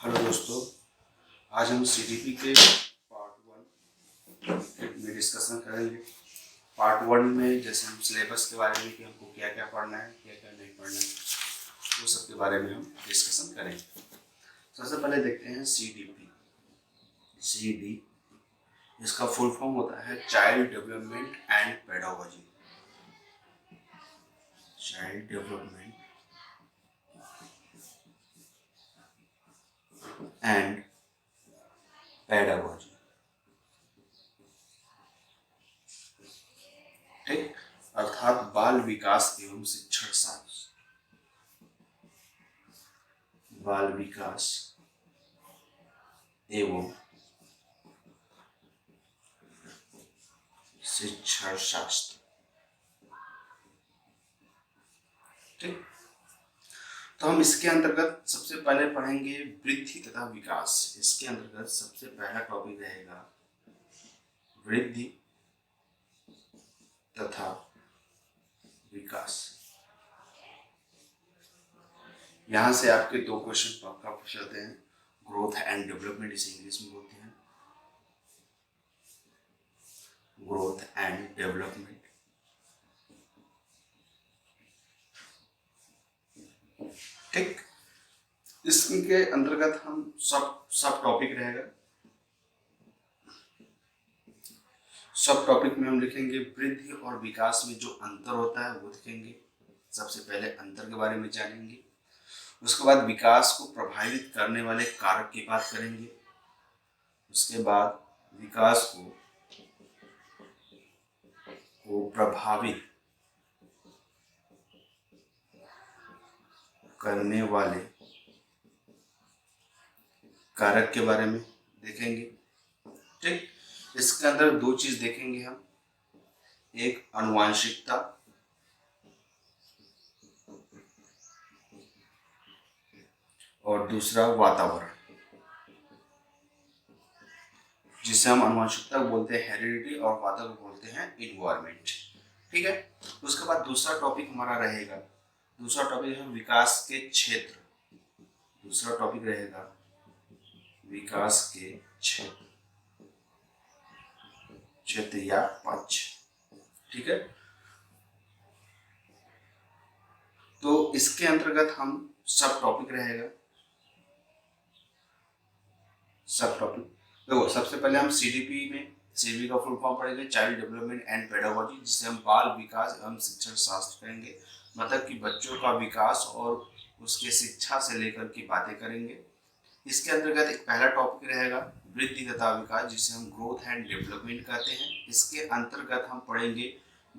Hello दोस्तों, आज हम सीडीपी के पार्ट 1 में डिस्कशन करेंगे। पार्ट 1 में जैसे हम सिलेबस के बारे में कि हमको क्या क्या पढ़ना है, क्या क्या नहीं पढ़ना है, वो सब के बारे में हम डिस्कशन करेंगे। सबसे पहले देखते हैं सीडीपी। सीडी इसका फुल फॉर्म होता है child development and pedagogy. Child development and pedagogy, ठीक, अर्थात बाल विकास एवं शिक्षण शास्त्र। बाल विकास एवं शिक्षण शास्त्र, ठीक। तो हम इसके अंतर्गत सबसे पहले पढ़ेंगे वृद्धि तथा विकास। इसके अंतर्गत सबसे पहला टॉपिक रहेगा वृद्धि तथा विकास। यहां से आपके दो क्वेश्चन पक्का पूछ जाते हैं। ग्रोथ एंड डेवलपमेंट इसे इंग्लिश में बोलते हैं, ग्रोथ एंड डेवलपमेंट। ठीक, इसके अंतर्गत हम सब टॉपिक रहेगा। सब टॉपिक में हम लिखेंगे वृद्धि और विकास में जो अंतर होता है वो लिखेंगे। सबसे पहले अंतर के बारे में जानेंगे, उसके बाद विकास को प्रभावित करने वाले कारक की बात करेंगे, उसके बाद विकास को प्रभावित करने वाले कारक के बारे में देखेंगे। ठीक, इसके अंदर दो चीज देखेंगे हम, एक आनुवंशिकता और दूसरा वातावरण, जिसे हम आनुवंशिकता बोलते हैं हेरिडिटी और वातावरण बोलते हैं इन्वायरमेंट। ठीक है, उसके बाद दूसरा टॉपिक हमारा रहेगा, दूसरा टॉपिक है विकास के क्षेत्र। दूसरा टॉपिक रहेगा विकास के क्षेत्र, क्षेत्र या पक्ष। ठीक है, तो इसके अंतर्गत हम सब टॉपिक रहेगा। सब टॉपिक देखो, सबसे पहले हम सीडीपी में सीडीपी का फुल फॉर्म पढ़ेंगे चाइल्ड डेवलपमेंट एंड पेडागोजी, जिसे हम बाल विकास एवं शिक्षण शास्त्र कहेंगे। मतलब कि बच्चों का विकास और उसके शिक्षा से लेकर की बातें करेंगे। इसके अंतर्गत एक पहला टॉपिक रहेगा वृद्धि तथा विकास, जिसे हम ग्रोथ एंड डेवलपमेंट कहते हैं। इसके अंतर्गत हम पढ़ेंगे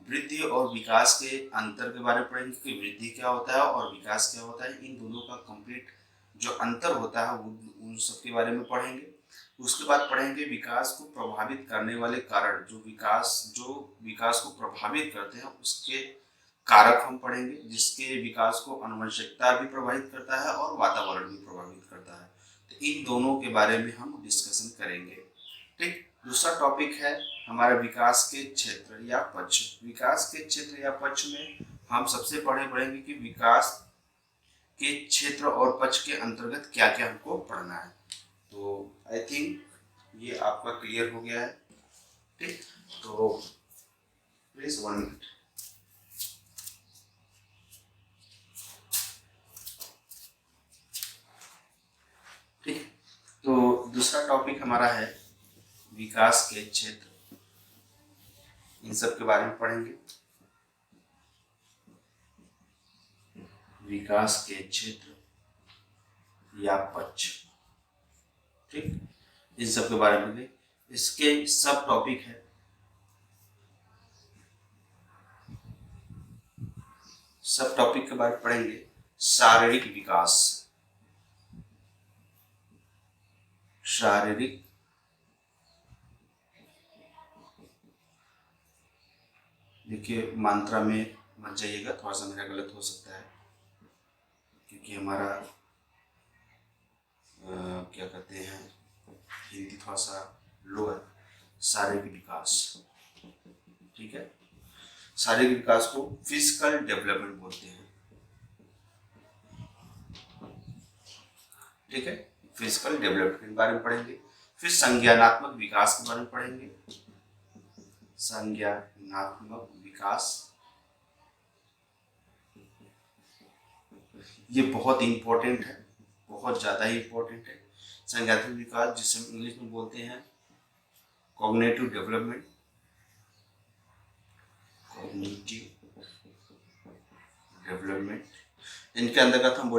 वृद्धि और विकास के अंतर के बारे में पढ़ेंगे कि वृद्धि क्या होता है और विकास क्या होता है। इन दोनों का कंप्लीट जो अंतर होता है वो उन सब के बारे में पढ़ेंगे। उसके बाद पढ़ेंगे विकास को प्रभावित करने वाले कारण, जो विकास को प्रभावित करते हैं उसके कारक हम पढ़ेंगे, जिसके विकास को आनुवंशिकता भी प्रभावित करता है और वातावरण भी प्रभावित करता है। तो इन दोनों के बारे में हम डिस्कशन करेंगे। ठीक, दूसरा टॉपिक है हमारा विकास के क्षेत्र या पक्ष। विकास के क्षेत्र या पक्ष में हम सबसे पढ़ेंगे कि विकास के क्षेत्र और पक्ष के अंतर्गत क्या क्या हमको पढ़ना है। तो आई थिंक ये आपका क्लियर हो गया है। ठीक, तो प्लीज 1 मिनट। ठीक, तो दूसरा टॉपिक हमारा है विकास के क्षेत्र। इन सब के बारे में पढ़ेंगे, विकास के क्षेत्र या पक्ष। ठीक, इन सब के बारे में इसके सब टॉपिक है। सब टॉपिक के बारे में पढ़ेंगे शारीरिक विकास, शारीरिक देखिए मात्रा में मत जाइएगा, थोड़ा सा मेरा गलत हो सकता है क्योंकि हमारा क्या कहते हैं हिंदी थोड़ा सा लो है। शारीरिक विकास, ठीक है, शारीरिक विकास को फिजिकल डेवलपमेंट बोलते हैं। ठीक है, फिजिकल डेवलपमेंट के बारे में पढ़ेंगे। फिर संज्ञानात्मक विकास के बारे में पढ़ेंगे। संज्ञानात्मक विकास ये बहुत इंपॉर्टेंट है, बहुत ज़्यादा ही इंपॉर्टेंट है। संज्ञानात्मक विकास जिसे हम इंग्लिश में बोलते हैं कॉग्निटिव डेवलपमेंट। कॉग्निटिव डेवलपमेंट इनके अंतर्गत हम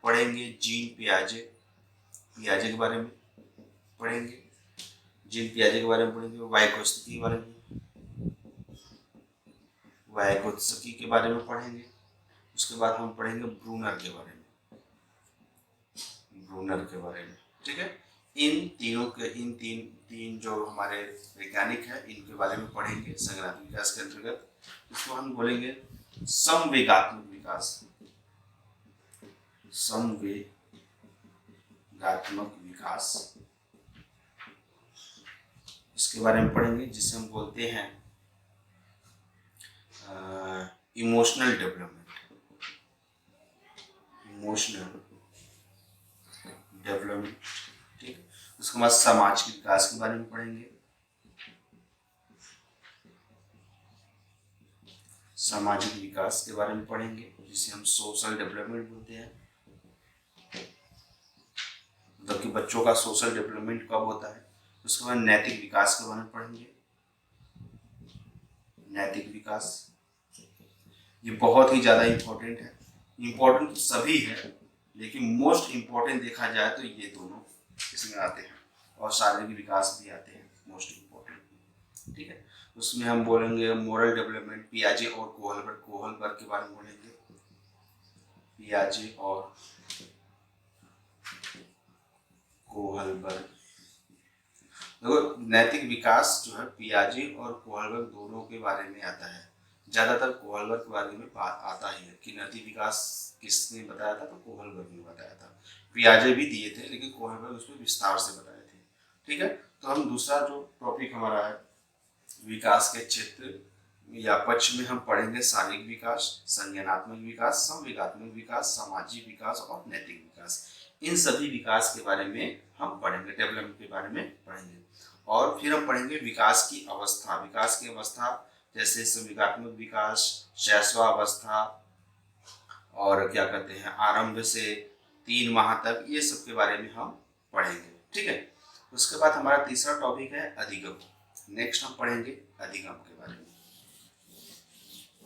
पढ़ेंगे जीन पियाजे के बारे में पढ़ेंगे। जीन पियाजे के बारे में पढ़ेंगे। वाइकोत्स्की के बारे में पढ़ेंगे। उसके बाद हम पढ़ेंगे ब्रूनर के बारे में। ठीक है, इन तीन जो हमारे वैज्ञानिक हैं इनके बारे में पढ़ेंगे संज्ञानात्मक विकास के अंतर्गत। इसको हम बोलेंगे संवेगात्मक विकास। इसके बारे में पढ़ेंगे जिसे हम बोलते हैं इमोशनल डेवलपमेंट। ठीक। उसके बाद सामाजिक विकास के बारे में पढ़ेंगे। जिसे हम सोशल डेवलपमेंट बोलते हैं। मतलब कि बच्चों का सोशल डेवलपमेंट कब होता है। उसके बाद नैतिक विकास के बारे में पढ़ेंगे। नैतिक विकास ये बहुत ही ज़्यादा इम्पोर्टेंट है। इम्पोर्टेंट तो सभी है, लेकिन मोस्ट इम्पोर्टेंट देखा जाए तो ये दोनों इसमें आते हैं, और शारीरिक विकास भी आते हैं मोस्ट इम्पोर्टेंट। ठीक है, उसमें हम बोलेंगे मोरल डेवलपमेंट। पियाजे और कोहलबर्ग के बारे में बोलेंगे। पियाजे और कोहलबर्ग। देखो, नैतिक विकास जो है पियाजे और कोहलबर्ग दोनों के बारे में आता है। ज़्यादातर कोहलबर्ग के बारे में बात आता ही है कि नैतिक विकास किसने बताया था, तो कोहलबर्ग ने बताया था। पियाजे भी दिए थे, लेकिन कोहलबर्ग उसमें विस्तार से बताए थे। ठीक है, तो हम दूसरा जो टॉपिक हमारा है विकास के क्षेत्र या पक्ष में हम पढ़ेंगे शारीरिक विकास, संज्ञानात्मक विकास, संवेगात्मक विकास, सामाजिक विकास और नैतिक विकास। इन सभी विकास के बारे में हम पढ़ेंगे, डेवलपमेंट के बारे में पढ़ेंगे। और फिर हम पढ़ेंगे विकास की अवस्था जैसे संवेगात्मक विकास, शैशवावस्था, और क्या कहते हैं आरंभ से 3 माह तक, ये सब के बारे में हम पढ़ेंगे। ठीक है, उसके बाद हमारा तीसरा टॉपिक है अधिगम। नेक्स्ट हम पढ़ेंगे अधिगम के बारे में।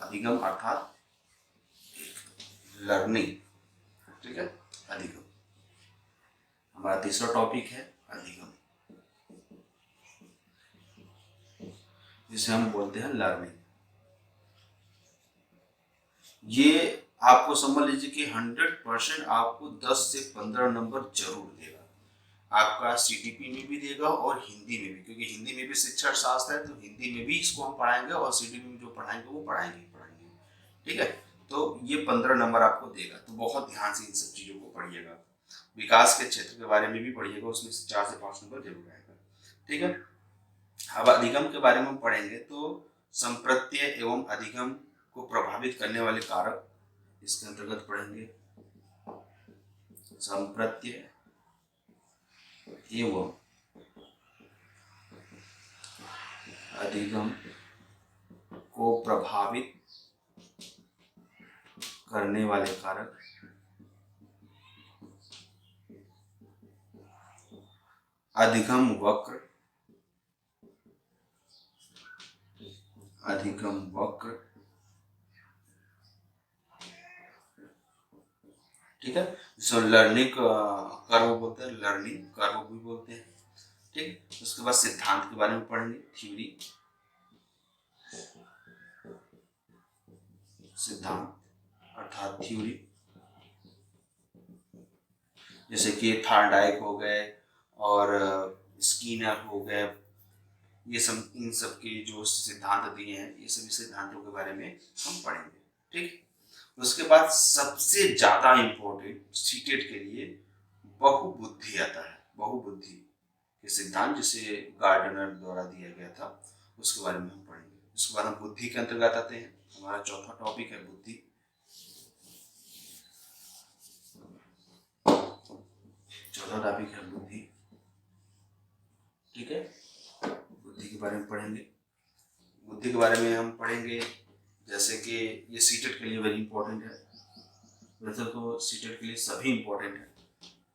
अधिगम अर्थात लर्निंग। ठीक है, अधिगम हमारा तीसरा टॉपिक है अधिगम, जिसे हम बोलते हैं लर्निंग। ये आपको समझ लीजिए कि 100% आपको 10 से 15 नंबर जरूर देगा। आपका सीटीपी में भी देगा और हिंदी में भी, क्योंकि हिंदी में भी शिक्षण शास्त्र है, तो हिंदी में भी इसको हम पढ़ाएंगे और सीटीपी में जो पढ़ाएंगे वो पढ़ाएंगे। ठीक है, तो ये 15 नंबर आपको देगा। तो बहुत ध्यान से इन सब चीज़ों को पढ़िएगा। विकास के क्षेत्र के बारे में भी पढ़िएगा, उसमें 4 से 5 नंबर जरूर आएगा। ठीक है, अब अधिगम के बारे में हम पढ़ेंगे तो संप्रत्यय एवं अधिगम को प्रभावित करने वाले कारक इसके अंतर्गत पढ़ेंगे। संप्रत्यय एवं अधिगम को प्रभावित करने वाले कारक अधिगम वक्र, ठीक है, जिसको लर्निंग कर्व बोलते हैं, लर्निंग कर्व भी बोलते हैं। ठीक, उसके बाद सिद्धांत के बारे में पढ़ेंगे, थ्योरी, सिद्धांत अर्थात थ्योरी, जैसे कि थार्डाइक हो गए और स्किनर हो गए, ये सब, इन सब के जो सिद्धांत दिए हैं, ये सभी सिद्धांतों के बारे में हम पढ़ेंगे। ठीक, उसके बाद सबसे ज्यादा इम्पोर्टेंट सीटेट के लिए बहुबुद्धि आता है। बहुबुद्धि के सिद्धांत जिसे गार्डनर द्वारा दिया गया था, उसके बारे में हम पढ़ेंगे। उसके बाद हम बुद्धि के अंतर्गत आते हैं। हमारा चौथा टॉपिक है बुद्धि। चौथा टॉपिक है बुद्धि। ठीक है, बुद्धि के बारे में पढ़ेंगे। बुद्धि के बारे में हम पढ़ेंगे जैसे कि ये सीटेट के लिए वेरी इंपॉर्टेंट है। वैसे तो सीटेट के लिए सभी इंपॉर्टेंट है,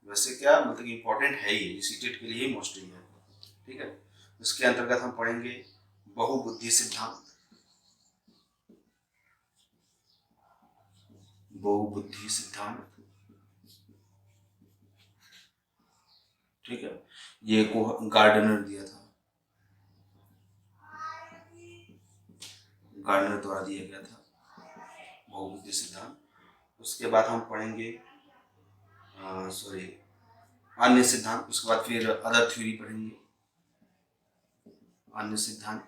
वैसे क्या मतलब इंपॉर्टेंट है ये सीटेट के लिए ही मोस्टली है। ठीक है, इसके अंतर्गत हम पढ़ेंगे बहुबुद्धि सिद्धांत, बहुबुद्धि सिद्धांत। ठीक है, ये को गार्डनर दिया था, गार्डनर द्वारा दिया गया था बहुबुद्धि सिद्धांत। उसके बाद हम पढ़ेंगे अन्य सिद्धांत। उसके बाद फिर अदर थ्योरी पढ़ेंगे, अन्य सिद्धांत।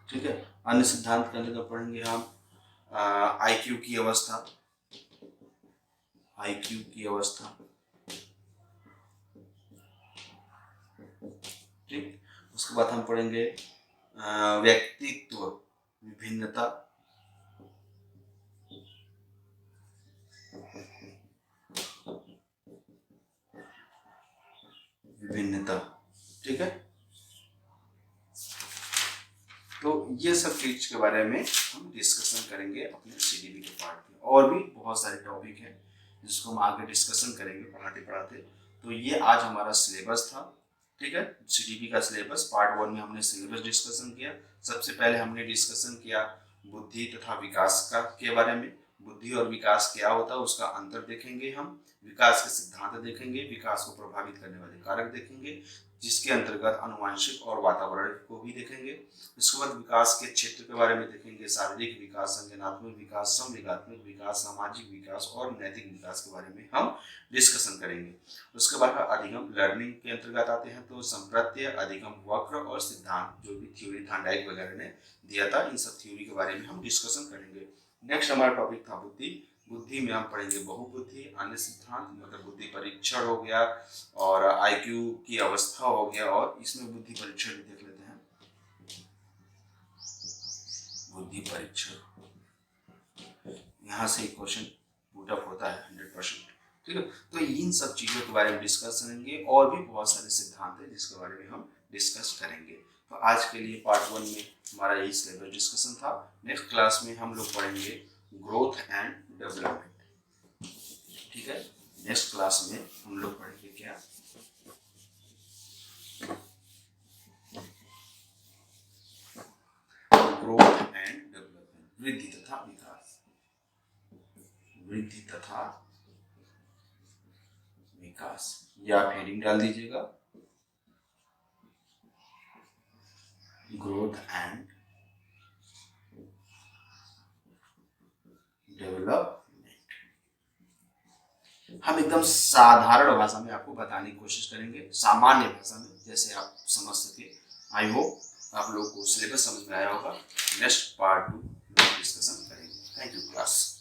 ठीक है, अन्य सिद्धांत के अंतर्गत पढ़ेंगे हम आईक्यू की अवस्था, आईक्यू की अवस्था। ठीक, उसके बाद हम पढ़ेंगे व्यक्तित्व विभिन्नता, विभिन्नता। ठीक है, तो ये सब चीज के बारे में हम डिस्कशन करेंगे अपने सीडीपी के पार्ट में। और भी बहुत सारे टॉपिक हैं जिसको हम आगे डिस्कशन करेंगे पढ़ाते पढ़ाते। तो ये आज हमारा सिलेबस था। ठीक है, सीडीपी का सिलेबस पार्ट 1 में हमने सिलेबस डिस्कशन किया। सबसे पहले हमने डिस्कशन किया बुद्धि तथा विकास का के बारे में। बुद्धि और विकास क्या होता है उसका अंतर देखेंगे हम, विकास के सिद्धांत देखेंगे, विकास को प्रभावित करने वाले कारक देखेंगे, जिसके अंतर्गत अनुवांशिक और वातावरण को भी देखेंगे। इसके बाद विकास के क्षेत्र के बारे में देखेंगे, शारीरिक विकास, संज्ञानात्मक विकास, संवेगात्मक विकास, सामाजिक विकास और नैतिक विकास के बारे में हम डिस्कशन करेंगे। उसके बाद अधिगम लर्निंग के अंतर्गत आते हैं, तो संप्रत्यय, अधिगम वक्र और सिद्धांत जो भी थ्योरी थांडाइक वगैरह ने दिया था, इन सब थ्योरी के बारे में हम डिस्कशन करेंगे। नेक्स्ट हमारा टॉपिक था बुद्धि। बुद्धि में हम पढ़ेंगे बहुबुद्धि, अन्य सिद्धांत मतलब बुद्धि परीक्षण हो गया, और आईक्यू की अवस्था हो गया, और इसमें बुद्धि परीक्षण भी देख लेते हैं। बुद्धि परीक्षण यहाँ से क्वेश्चन पुट अप होता है 100%। ठीक है, तो इन सब चीजों के बारे में डिस्कस करेंगे, और भी बहुत सारे सिद्धांत है जिसके बारे में हम डिस्कस करेंगे। तो आज के लिए पार्ट 1 में हमारा यही सिलेबस डिस्कशन था। नेक्स्ट क्लास में हम लोग पढ़ेंगे ग्रोथ एंड डेवलपमेंट। ठीक है, नेक्स्ट क्लास में हम लोग पढ़ेंगे क्या, ग्रोथ एंड डेवलपमेंट, वृद्धि तथा विकास, वृद्धि तथा विकास, या हेडिंग डाल दीजिएगा ग्रोथ एंड डेवलपमेंट। हम एकदम साधारण भाषा में आपको बताने की कोशिश करेंगे, सामान्य भाषा में, जैसे आप समझ सके। आई होप आप लोगों को सिलेबस समझ में आया होगा। नेक्स्ट पार्ट 2 डिस्कशन करेंगे। Thank you class.